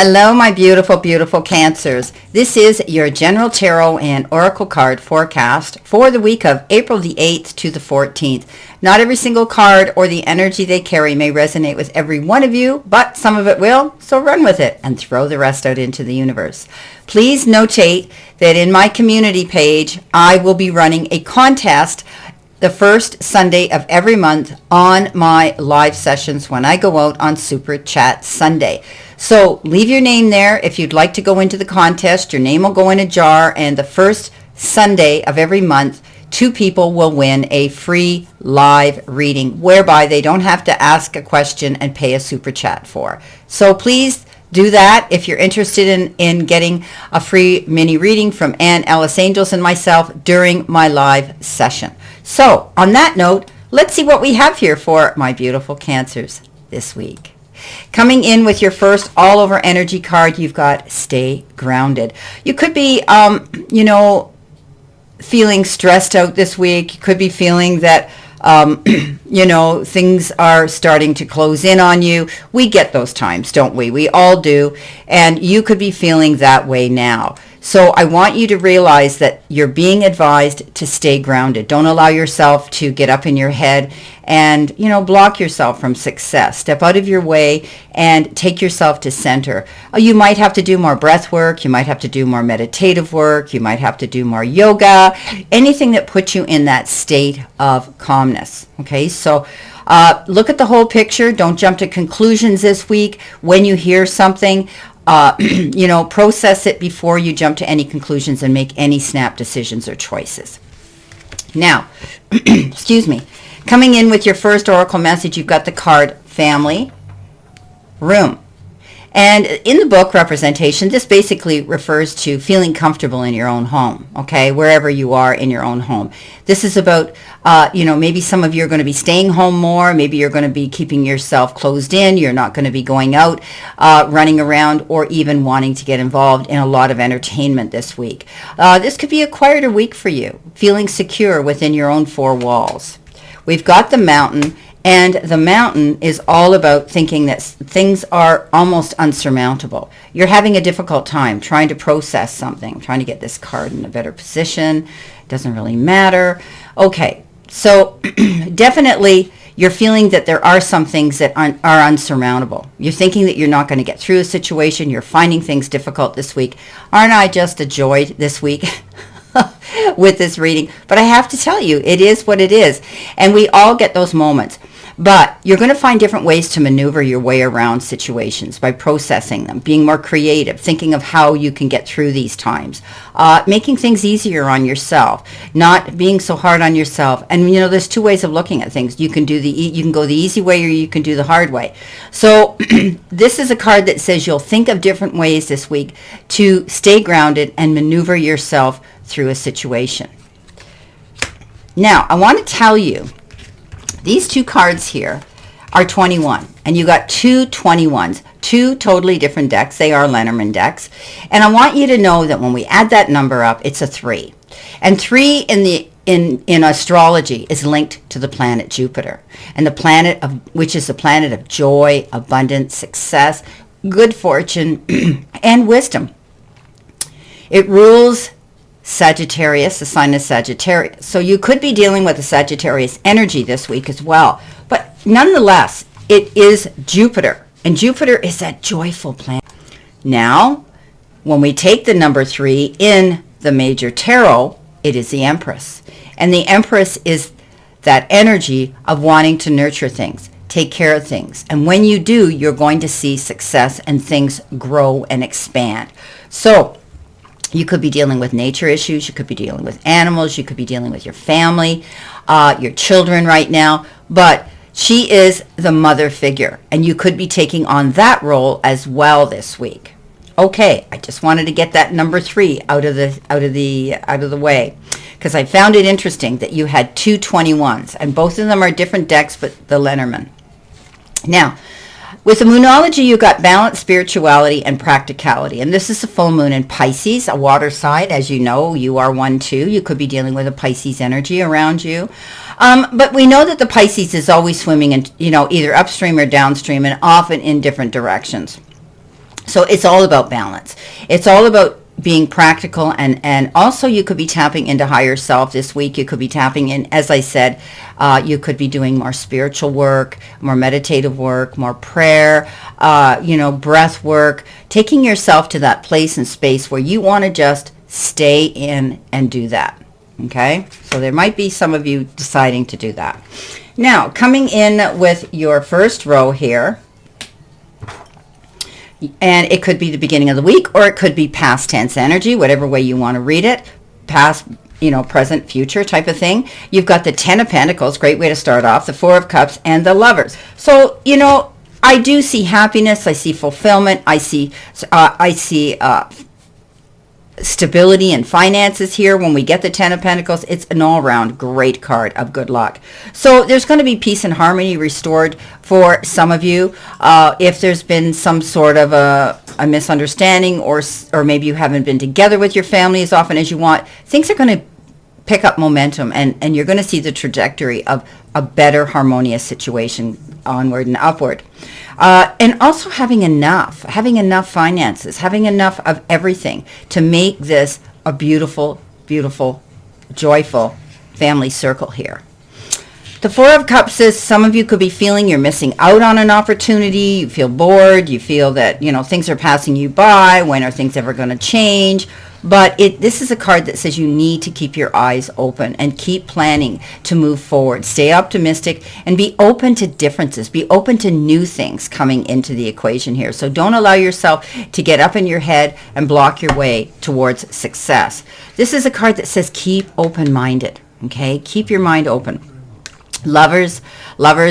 Hello, my beautiful, beautiful Cancers. This is your General Tarot and Oracle card forecast for the week of April the 8th to the 14th. Not every single card or the energy they carry may resonate with every one of you, but some of it will, so run with it and throw the rest out into the universe. Please notate that in my community page, I will be running a contest the first Sunday of every month on my live sessions when I go out on Super Chat Sunday. So leave your name there if you'd like to go into the contest. Your name will go in a jar, and the first Sunday of every month, 2 people will win a free live reading whereby they don't have to ask a question and pay a Super Chat for. So please do that if you're interested in getting a free mini reading from Ann Ellis Angels and myself during my live session. So on that note, let's see what we have here for my beautiful Cancers this week. Coming in with your first all over energy card, you've got Stay Grounded. You could be, feeling stressed out this week. You could be feeling that, things are starting to close in on you. We get those times, don't we? We all do. And you could be feeling that way now. So I want you to realize that you're being advised to stay grounded. Don't allow yourself to get up in your head and, block yourself from success. Step out of your way and take yourself to center. You might have to do more breath work. You might have to do more meditative work. You might have to do more yoga, anything that puts you in that state of calmness. Okay, so look at the whole picture. Don't jump to conclusions this week. When you hear something, process it before you jump to any conclusions and make any snap decisions or choices. Now, excuse me, coming in with your first oracle message, you've got the card Family Room. And in the book representation, this basically refers to feeling comfortable in your own home, okay, wherever you are in your own home. This is about, maybe some of you are going to be staying home more. Maybe you're going to be keeping yourself closed in. You're not going to be going out, running around, or even wanting to get involved in a lot of entertainment this week. This could be a quieter week for you, feeling secure within your own 4 walls. We've got the Mountain. And the Mountain is all about thinking that things are almost unsurmountable. You're having a difficult time trying to process something, trying to get this card in a better position. It doesn't really matter. Okay, so definitely you're feeling that there are some things that are unsurmountable. You're thinking that you're not going to get through a situation. You're finding things difficult this week. Aren't I just a joy this week? With this reading, but I have to tell you, it is what it is, and we all get those moments. But you're going to find different ways to maneuver your way around situations by processing them, being more creative, thinking of how you can get through these times, making things easier on yourself, not being so hard on yourself. And there's 2 ways of looking at things. You can go the easy way, or you can do the hard way. So this is a card that says you'll think of different ways this week to stay grounded and maneuver yourself through a situation. Now, I want to tell you, these 2 cards here are 21, and you got 2 21s, 2 totally different decks. They are Lenormand decks, and I want you to know that when we add that number up, it's a 3, and 3 in astrology is linked to the planet Jupiter, and the planet which is the planet of joy, abundance, success, good fortune, and wisdom. It rules Sagittarius, the sign of Sagittarius. So you could be dealing with a Sagittarius energy this week as well. But nonetheless, it is Jupiter. And Jupiter is that joyful planet. Now, when we take the number 3 in the major tarot, it is the Empress. And the Empress is that energy of wanting to nurture things, take care of things. And when you do, you're going to see success and things grow and expand. So you could be dealing with nature issues. You could be dealing with animals. You could be dealing with your family, your children right now. But she is the mother figure, and you could be taking on that role as well this week. Okay, I just wanted to get that number 3 out of the way, because I found it interesting that you had 2 21s, and both of them are different decks, but the Lenormand. Now, with the Moonology, you got balance, spirituality, and practicality. And this is a full moon in Pisces, a water sign. As you know, you are one too. You could be dealing with a Pisces energy around you. But we know that the Pisces is always swimming in, either upstream or downstream, and often in different directions. So it's all about balance. It's all about being practical, and also you could be tapping into higher self this week. You could be tapping in, as I said, you could be doing more spiritual work, more meditative work, more prayer, breath work, taking yourself to that place and space where you want to just stay in and do that. Okay? So there might be some of you deciding to do that. Now, coming in with your first row here, and it could be the beginning of the week, or it could be past tense energy, whatever way you want to read it, past, present, future type of thing. You've got the 10 of Pentacles, great way to start off, the 4 of Cups, and the Lovers. So, I do see happiness, I see fulfillment, I see stability and finances here. When we get the 10 of Pentacles, it's an all-round great card of good luck. So there's going to be peace and harmony restored for some of you. If there's been some sort of a misunderstanding, or maybe you haven't been together with your family as often as you want, things are going to pick up momentum, and you're going to see the trajectory of a better harmonious situation onward and upward. And also having enough finances, having enough of everything to make this a beautiful, beautiful, joyful family circle here. The 4 of Cups says some of you could be feeling you're missing out on an opportunity. You feel bored. You feel that, things are passing you by. When are things ever going to change? But this is a card that says you need to keep your eyes open and keep planning to move forward. Stay optimistic and be open to differences. Be open to new things coming into the equation here. So don't allow yourself to get up in your head and block your way towards success. This is a card that says keep open-minded, okay? Keep your mind open. Lovers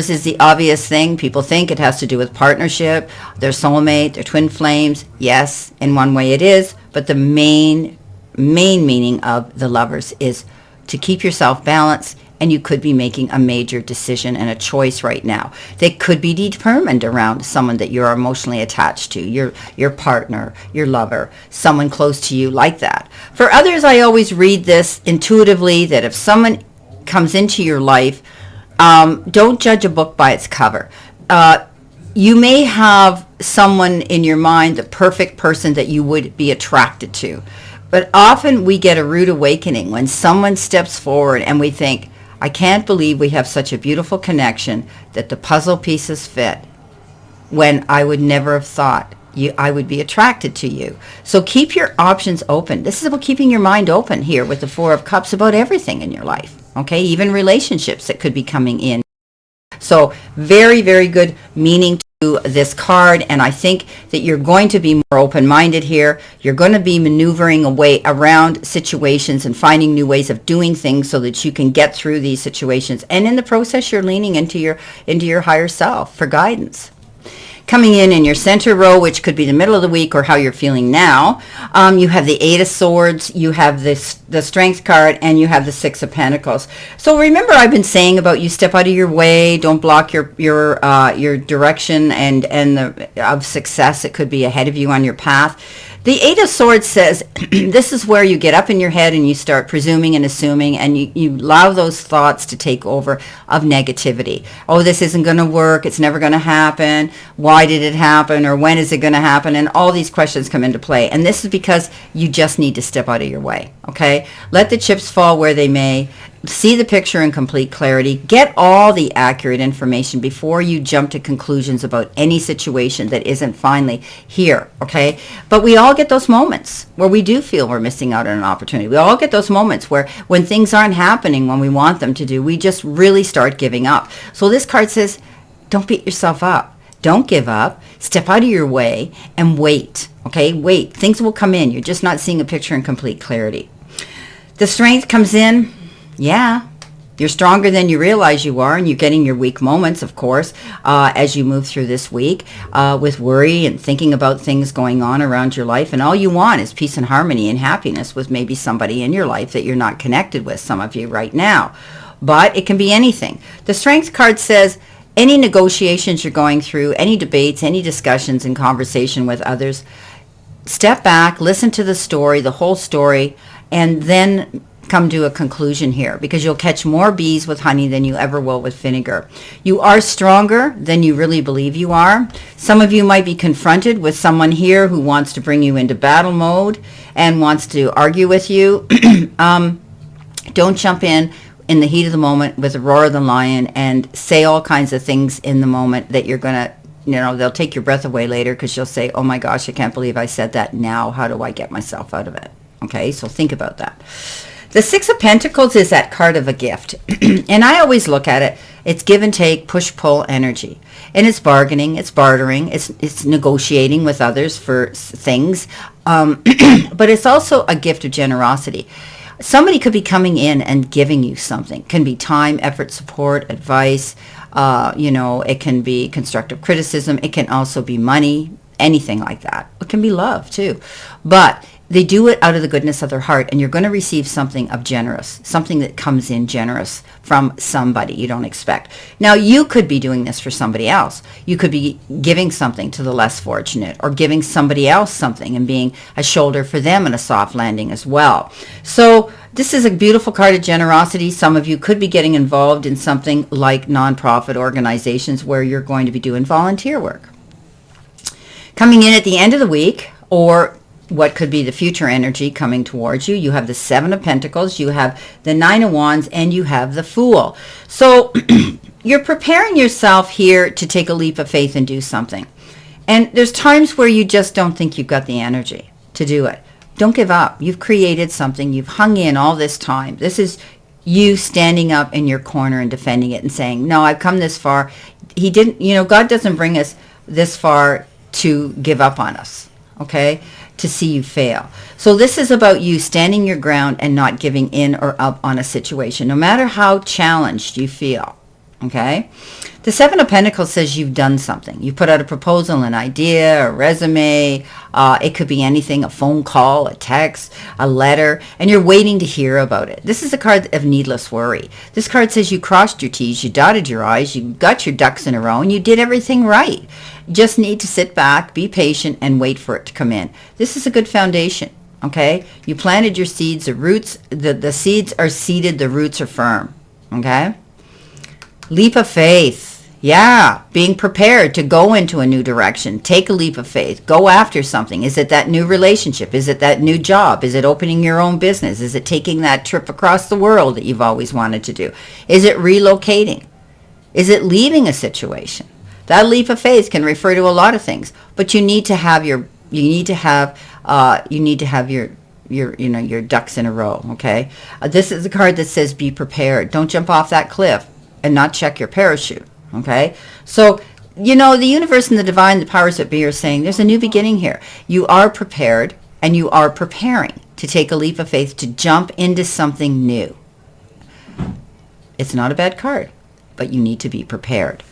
is the obvious thing. People think it has to do with partnership, their soulmate, their twin flames. Yes, in one way it is, but the main meaning of the Lovers is to keep yourself balanced, and you could be making a major decision and a choice right now that could be determined around someone that you're emotionally attached to, your partner, your lover, someone close to you like that. For others, I always read this intuitively, that if someone comes into your life, don't judge a book by its cover. You may have someone in your mind, the perfect person that you would be attracted to. But often we get a rude awakening when someone steps forward and we think, I can't believe we have such a beautiful connection that the puzzle pieces fit, when I would never have thought I would be attracted to you. So keep your options open. This is about keeping your mind open here with the 4 of Cups about everything in your life. Okay, even relationships that could be coming in. So very, very good meaning to this card, and I think that you're going to be more open-minded here. You're going to be maneuvering away around situations and finding new ways of doing things so that you can get through these situations. And in the process, you're leaning into your higher self for guidance. Coming in your center row, which could be the middle of the week or how you're feeling now, you have the 8 of Swords, you have the Strength card, and you have the 6 of Pentacles. So remember, I've been saying about you step out of your way, don't block your direction and of success. It could be ahead of you on your path. The 8 of Swords says this is where you get up in your head and you start presuming and assuming, and you allow those thoughts to take over of negativity. Oh, this isn't going to work. It's never going to happen. Why did it happen? Or when is it going to happen? And all these questions come into play. And this is because you just need to step out of your way, okay? Let the chips fall where they may. See the picture in complete clarity. Get all the accurate information before you jump to conclusions about any situation that isn't finally here, okay? But we all get those moments where we do feel we're missing out on an opportunity. We all get those moments where when things aren't happening when we want them to do, we just really start giving up. So this card says, don't beat yourself up. Don't give up. Step out of your way and wait, okay? Wait. Things will come in. You're just not seeing a picture in complete clarity. The Strength comes in. Yeah, you're stronger than you realize you are, and you're getting your weak moments, of course, as you move through this week with worry and thinking about things going on around your life. And all you want is peace and harmony and happiness with maybe somebody in your life that you're not connected with, some of you right now. But it can be anything. The Strength card says any negotiations you're going through, any debates, any discussions and conversation with others, step back, listen to the story, the whole story, and then come to a conclusion here, because you'll catch more bees with honey than you ever will with vinegar. You are stronger than you really believe you are. Some of you might be confronted with someone here who wants to bring you into battle mode and wants to argue with you. Don't jump in the heat of the moment with the roar of the lion and say all kinds of things in the moment that you're going to, they'll take your breath away later, because you'll say, oh my gosh, I can't believe I said that. Now, how do I get myself out of it? Okay, so think about that. The Six of Pentacles is that card of a gift. And I always look at it, it's give and take, push-pull energy. And it's bargaining, it's bartering, it's negotiating with others for things. But it's also a gift of generosity. Somebody could be coming in and giving you something. It can be time, effort, support, advice. It can be constructive criticism. It can also be money, anything like that. It can be love too. But they do it out of the goodness of their heart, and you're going to receive something something that comes in generous from somebody you don't expect. Now, you could be doing this for somebody else. You could be giving something to the less fortunate, or giving somebody else something and being a shoulder for them and a soft landing as well. So this is a beautiful card of generosity. Some of you could be getting involved in something like nonprofit organizations where you're going to be doing volunteer work. Coming in at the end of the week, or what could be the future energy coming towards you, you have the Seven of Pentacles, you have the Nine of Wands, and you have the Fool. So you're preparing yourself here to take a leap of faith and do something. And there's times where you just don't think you've got the energy to do it. Don't give up. You've created something. You've hung in all this time. This is you standing up in your corner and defending it and saying, no, I've come this far. God doesn't bring us this far to give up on us, okay? To see you fail. So this is about you standing your ground and not giving in or up on a situation, no matter how challenged you feel, okay? The Seven of Pentacles says you've done something. You put out a proposal, an idea, a resume. It could be anything, a phone call, a text, a letter, and you're waiting to hear about it. This is a card of needless worry. This card says you crossed your T's, you dotted your I's, you got your ducks in a row, and you did everything right. You just need to sit back, be patient, and wait for it to come in. This is a good foundation, okay? You planted your seeds, the roots, the seeds are seeded, the roots are firm, okay? Leap of faith. Yeah, being prepared to go into a new direction. Take a leap of faith. Go after something. Is it that new relationship? Is it that new job? Is it opening your own business? Is it taking that trip across the world that you've always wanted to do? Is it relocating? Is it leaving a situation? That leap of faith can refer to a lot of things, but you need to have your ducks in a row, okay? This is a card that says be prepared. Don't jump off that cliff and not check your parachute. Okay, so the universe and the divine, the powers that be, are saying there's a new beginning here. You are prepared, and you are preparing to take a leap of faith to jump into something new. It's not a bad card, but you need to be prepared.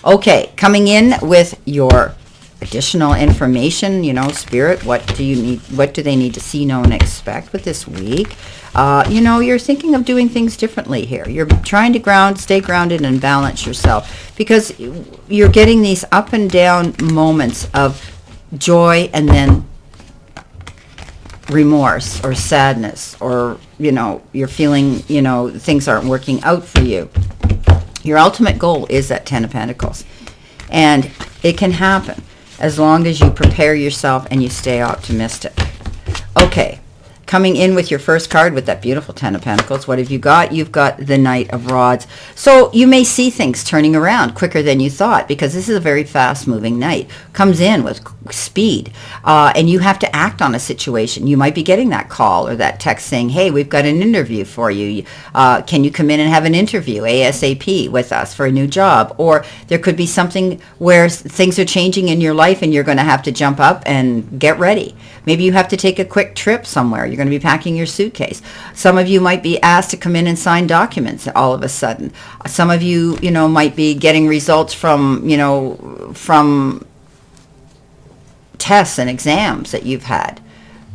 Okay, coming in with your additional information, Spirit, what do they need to see, know, and expect with this week? You're thinking of doing things differently here. You're trying to stay grounded and balance yourself, because you're getting these up and down moments of joy and then remorse or sadness, or, you're feeling, things aren't working out for you. Your ultimate goal is that Ten of Pentacles, and it can happen as long as you prepare yourself and you stay optimistic. Okay. Coming in with your first card with that beautiful Ten of Pentacles, what have you got? You've got the Knight of Rods. So you may see things turning around quicker than you thought, because this is a very fast-moving knight. Comes in with speed, and you have to act on a situation. You might be getting that call or that text saying, hey, we've got an interview for you. Can you come in and have an interview ASAP with us for a new job? Or there could be something where things are changing in your life and you're going to have to jump up and get ready. Maybe you have to take a quick trip somewhere. You're going to be packing your suitcase. Some of you might be asked to come in and sign documents all of a sudden. Some of you, might be getting results from tests and exams that you've had.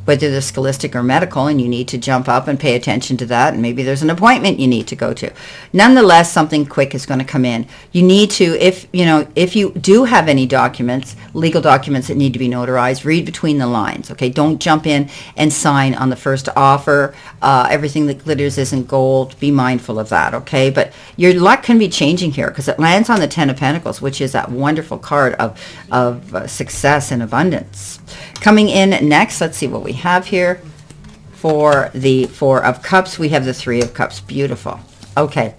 whether they're scholastic or medical, and you need to jump up and pay attention to that, and maybe there's an appointment you need to go to. Nonetheless, something quick is going to come in. You need to, if you do have any documents, legal documents that need to be notarized, read between the lines, okay? Don't jump in and sign on the first offer. Everything that glitters isn't gold. Be mindful of that, okay? But your luck can be changing here because it lands on the Ten of Pentacles, which is that wonderful card of success and abundance. Coming in next, let's see what we have here. For the Four of Cups, we have the Three of Cups. Beautiful. Okay.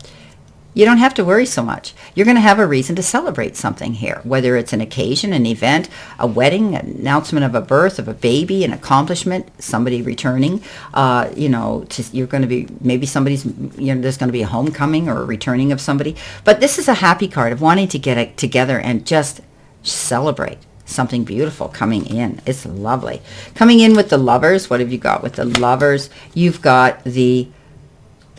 You don't have to worry so much. You're going to have a reason to celebrate something here, whether it's an occasion, an event, a wedding, an announcement of a birth of a baby, an accomplishment, somebody returning. You're going to be, maybe somebody's, there's going to be a homecoming or a returning of somebody. But this is a happy card of wanting to get it together and just celebrate. Something beautiful coming in. It's lovely. Coming in with the Lovers, what have you got with the Lovers? You've got the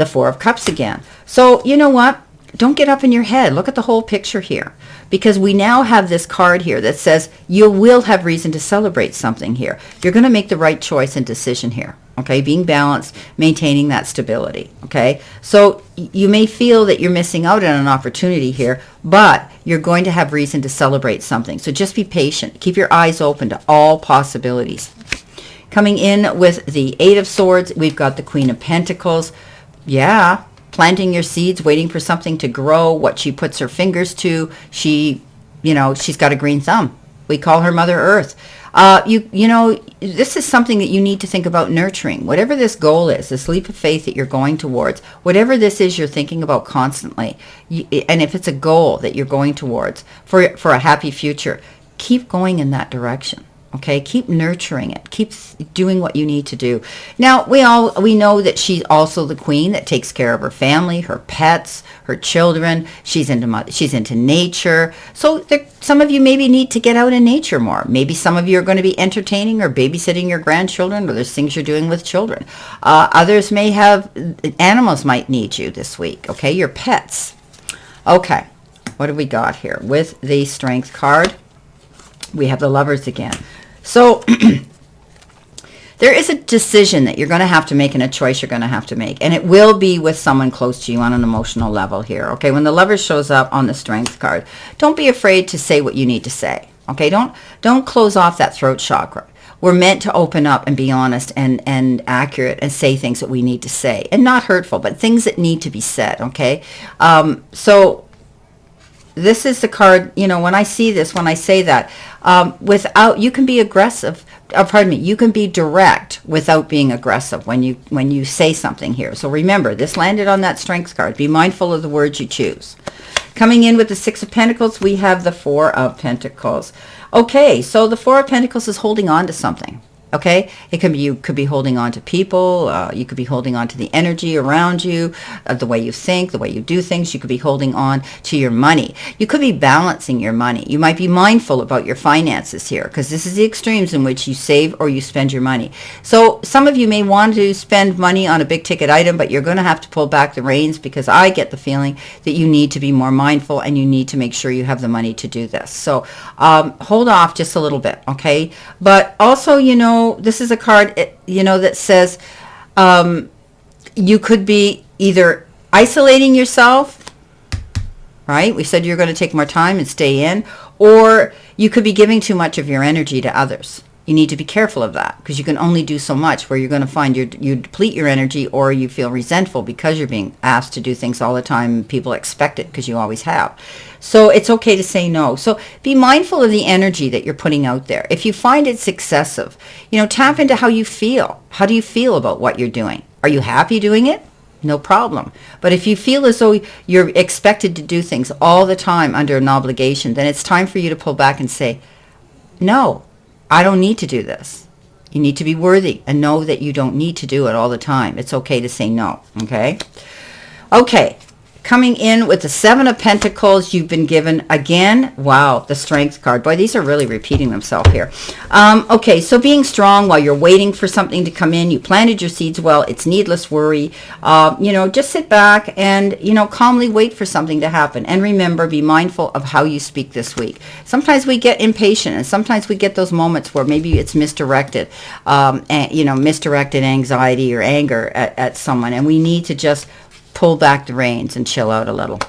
Four of Cups again. So you know what? Don't get up in your head. Look at the whole picture here, because we now have this card here that says you will have reason to celebrate something here. You're going to make the right choice and decision here. Okay, being balanced, maintaining that stability. Okay, so you may feel that you're missing out on an opportunity here, but you're going to have reason to celebrate something. So just be patient. Keep your eyes open to all possibilities. Coming in with the Eight of Swords, we've got the Queen of Pentacles. Yeah, planting your seeds, waiting for something to grow. What she puts her fingers to, she's got a green thumb. We call her Mother Earth. This is something that you need to think about nurturing. Whatever this goal is, this leap of faith that you're going towards, whatever this is you're thinking about constantly, and if it's a goal that you're going towards for a happy future, keep going in that direction. Okay, keep nurturing it. Keep doing what you need to do. Now, we know that she's also the queen that takes care of her family, her pets, her children. She's into nature. So some of you maybe need to get out in nature more. Maybe some of you are going to be entertaining or babysitting your grandchildren, or there's things you're doing with children. Others may have, animals might need you this week. Okay, your pets. Okay, what have we got here? With the Strength card, we have the Lovers again. So there is a decision that you're going to have to make and a choice you're going to have to make. And it will be with someone close to you on an emotional level here. Okay, when the Lovers shows up on the Strength card, don't be afraid to say what you need to say. Okay, don't close off that throat chakra. We're meant to open up and be honest and accurate and say things that we need to say. And not hurtful, but things that need to be said. Okay, so this is the card, when I see this, when I say that, you can be aggressive, you can be direct without being aggressive when you say something here. So remember, this landed on that Strength card. Be mindful of the words you choose. Coming in with the Six of Pentacles, we have the Four of Pentacles. Okay, so the Four of Pentacles is holding on to something. Okay, you could be holding on to people. You could be holding on to the energy around you, the way you think, the way you do things. You could be holding on to your money. You could be balancing your money. You might be mindful about your finances here, because this is the extremes in which you save or you spend your money. So some of you may want to spend money on a big ticket item, but you're going to have to pull back the reins, because I get the feeling that you need to be more mindful and you need to make sure you have the money to do this. So hold off just a little bit, okay? But also, this is a card, that says you could be either isolating yourself, right? We said you're going to take more time and stay in, or you could be giving too much of your energy to others. You need to be careful of that, because you can only do so much, where you're going to find you deplete your energy, or you feel resentful because you're being asked to do things all the time. People expect it because you always have. So it's okay to say no. So be mindful of the energy that you're putting out there. If you find it's excessive, tap into how you feel. How do you feel about what you're doing? Are you happy doing it? No problem. But if you feel as though you're expected to do things all the time under an obligation, then it's time for you to pull back and say, no, I don't need to do this. You need to be worthy and know that you don't need to do it all the time. It's okay to say no, okay? Okay, Coming in with the Seven of Pentacles, you've been given, again, wow, the Strength card. Boy, these are really repeating themselves here. Okay, so being strong while you're waiting for something to come in. You planted your seeds well. It's needless worry. Just sit back and, calmly wait for something to happen. And remember, be mindful of how you speak this week. Sometimes we get impatient, and sometimes we get those moments where maybe it's misdirected, misdirected anxiety or anger at someone. And we need to just pull back the reins and chill out a little.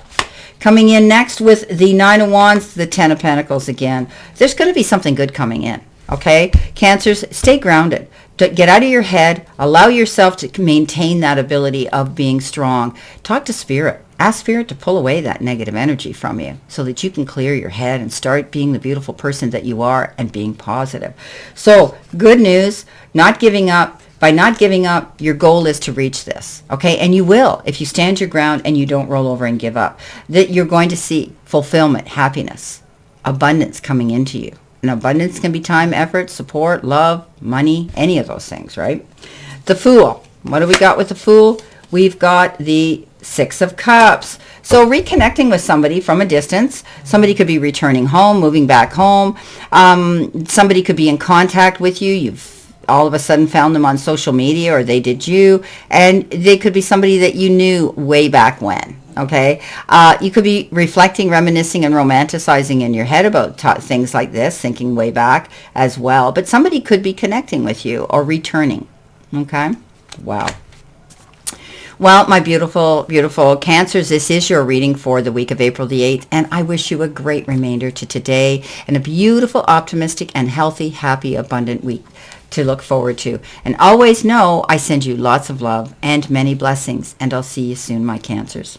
Coming in next with the Nine of Wands, the Ten of Pentacles again. There's going to be something good coming in, okay? Cancers, stay grounded. Get out of your head. Allow yourself to maintain that ability of being strong. Talk to Spirit. Ask Spirit to pull away that negative energy from you so that you can clear your head and start being the beautiful person that you are and being positive. So, good news, not giving up. By not giving up, your goal is to reach this, okay? And you will if you stand your ground and you don't roll over and give up. That you're going to see fulfillment, happiness, abundance coming into you. And abundance can be time, effort, support, love, money, any of those things, right? The Fool. What do we got with the Fool? We've got the Six of Cups. So reconnecting with somebody from a distance. Somebody could be returning home, moving back home. Somebody could be in contact with you. You've all of a sudden found them on social media, or they did you, and they could be somebody that you knew way back when, okay? You could be reflecting, reminiscing, and romanticizing in your head about things like this, thinking way back as well, but somebody could be connecting with you or returning, okay? Wow. Well, my beautiful, beautiful Cancers, this is your reading for the week of April the 8th, and I wish you a great remainder to today and a beautiful, optimistic, and healthy, happy, abundant week to look forward to. And always know I send you lots of love and many blessings, and I'll see you soon, my Cancers.